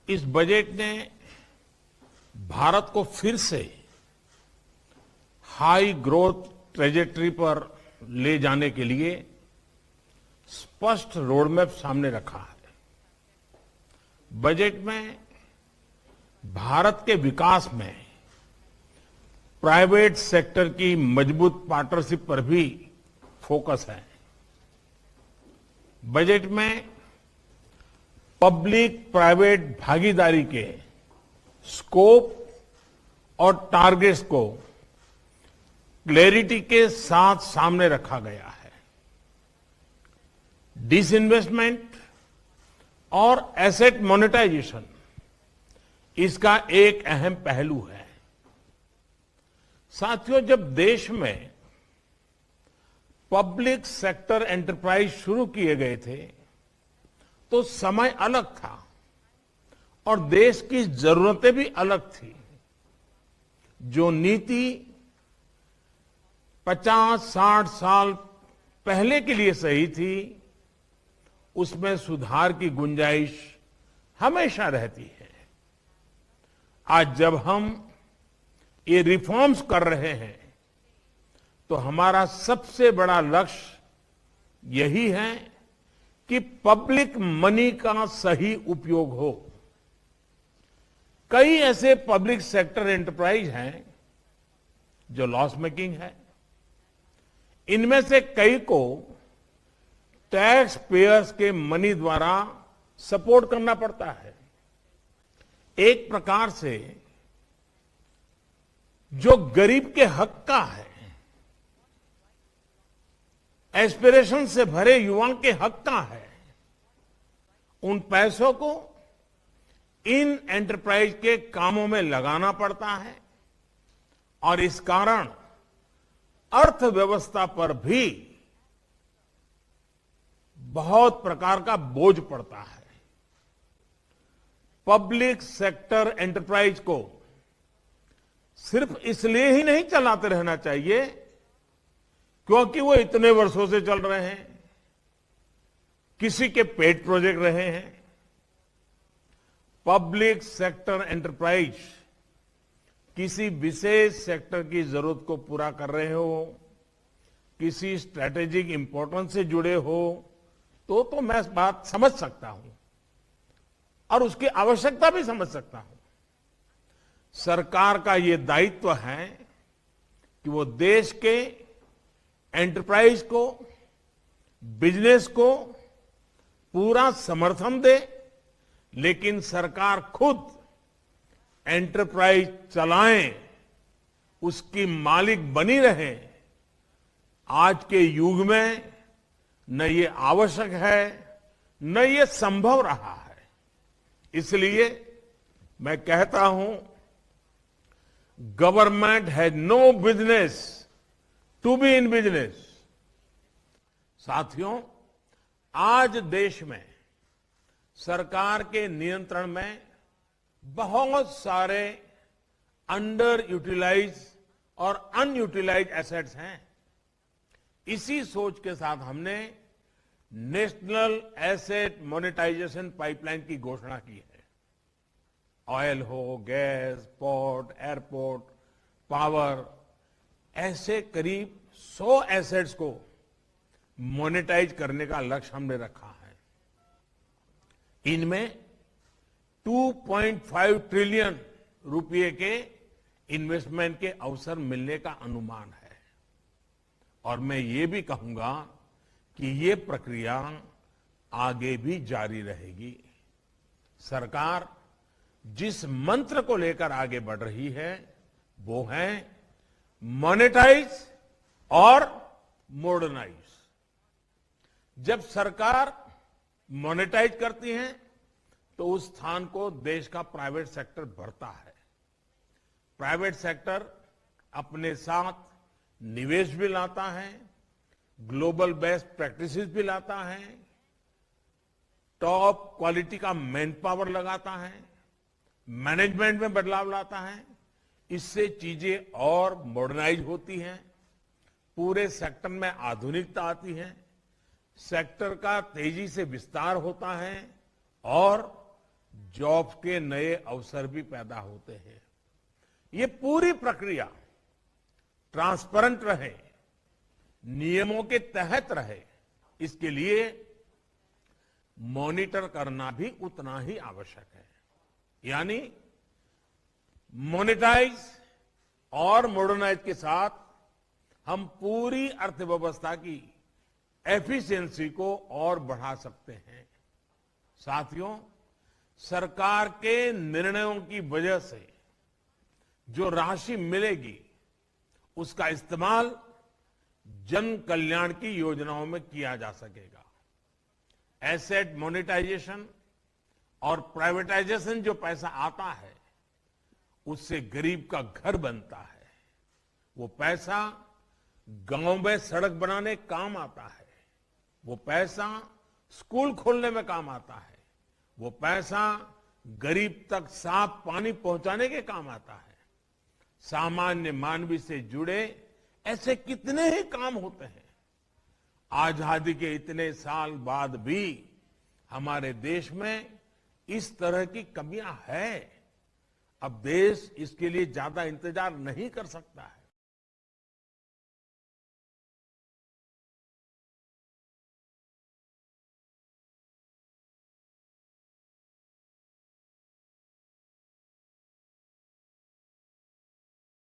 इस बजट ने भारत को फिर से हाई ग्रोथ ट्रेजेक्टरी पर ले जाने के लिए स्पष्ट रोडमैप सामने रखा है। बजट में भारत के विकास में प्राइवेट सेक्टर की मजबूत पार्टनरशिप पर भी फोकस है। बजट में पब्लिक प्राइवेट भागीदारी के स्कोप और टारगेट्स को क्लैरिटी के साथ सामने रखा गया है। डिसइन्वेस्टमेंट और एसेट मोनेटाइजेशन इसका एक अहम पहलू है। साथियों, जब देश में पब्लिक सेक्टर एंटरप्राइज शुरू किए गए थे तो समय अलग था और देश की जरूरतें भी अलग थी। जो नीति 50-60 साल पहले के लिए सही थी, उसमें सुधार की गुंजाइश हमेशा रहती है। आज जब हम ये रिफॉर्म्स कर रहे हैं तो हमारा सबसे बड़ा लक्ष्य यही है कि पब्लिक मनी का सही उपयोग हो। कई ऐसे पब्लिक सेक्टर एंटरप्राइज हैं जो लॉस मेकिंग है। इनमें से कई को टैक्स पेयर्स के मनी द्वारा सपोर्ट करना पड़ता है। एक प्रकार से जो गरीब के हक का है, एस्पिरेशन से भरे युवाओं के हक का है, उन पैसों को इन एंटरप्राइज के कामों में लगाना पड़ता है और इस कारण अर्थव्यवस्था पर भी बहुत प्रकार का बोझ पड़ता है। पब्लिक सेक्टर एंटरप्राइज को सिर्फ इसलिए ही नहीं चलाते रहना चाहिए क्योंकि वो इतने वर्षों से चल रहे हैं, किसी के पेट प्रोजेक्ट रहे हैं। पब्लिक सेक्टर एंटरप्राइज किसी विशेष सेक्टर की जरूरत को पूरा कर रहे हो, किसी स्ट्रैटेजिक इंपॉर्टेंस से जुड़े हो, तो मैं बात समझ सकता हूं और उसकी आवश्यकता भी समझ सकता हूं। सरकार का ये दायित्व है कि वो देश के एंटरप्राइज को, बिजनेस को पूरा समर्थन दे, लेकिन सरकार खुद एंटरप्राइज चलाएं, उसकी मालिक बनी रहे। आज के युग में न ये आवश्यक है न ये संभव रहा है। इसलिए मैं कहता हूं, government has no business to be in business. साथियों, आज देश में सरकार के नियंत्रण में बहुत सारे अंडर यूटिलाइज और अनयूटिलाइज एसेट्स हैं। इसी सोच के साथ हमने नेशनल एसेट मोनेटाइजेशन पाइपलाइन की घोषणा की है। ऑयल हो, गैस, पोर्ट, एयरपोर्ट, पावर, ऐसे करीब 100 एसेट्स को मोनेटाइज करने का लक्ष्य हमने रखा है। इनमें 2.5 ट्रिलियन रुपए के इन्वेस्टमेंट के अवसर मिलने का अनुमान है और मैं ये भी कहूंगा कि ये प्रक्रिया आगे भी जारी रहेगी। सरकार जिस मंत्र को लेकर आगे बढ़ रही है वो है मॉनेटाइज और मॉडर्नाइज। जब सरकार मॉनेटाइज करती है तो उस स्थान को देश का प्राइवेट सेक्टर भरता है। प्राइवेट सेक्टर अपने साथ निवेश भी लाता है, ग्लोबल बेस्ट प्रैक्टिसेस भी लाता है, टॉप क्वालिटी का मैन पावर लगाता है, मैनेजमेंट में बदलाव लाता है। इससे चीजें और मॉडर्नाइज होती हैं, पूरे सेक्टर में आधुनिकता आती है, सेक्टर का तेजी से विस्तार होता है और जॉब्स के नए अवसर भी पैदा होते हैं। ये पूरी प्रक्रिया ट्रांसपेरेंट रहे, नियमों के तहत रहे, इसके लिए मॉनिटर करना भी उतना ही आवश्यक है। यानी मोनेटाइज और मॉडर्नाइज के साथ हम पूरी अर्थव्यवस्था की एफिशिएंसी को और बढ़ा सकते हैं। साथियों, सरकार के निर्णयों की वजह से जो राशि मिलेगी उसका इस्तेमाल जन कल्याण की योजनाओं में किया जा सकेगा। एसेट मोनेटाइजेशन और प्राइवेटाइजेशन जो पैसा आता है उससे गरीब का घर बनता है। वो पैसा गांव में सड़क बनाने काम आता है, वो पैसा स्कूल खोलने में काम आता है, वो पैसा गरीब तक साफ पानी पहुंचाने के काम आता है। सामान्य मानवी से जुड़े ऐसे कितने ही काम होते हैं। आजादी के इतने साल बाद भी हमारे देश में इस तरह की कमियां हैं। अब देश इसके लिए ज्यादा इंतजार नहीं कर सकता है।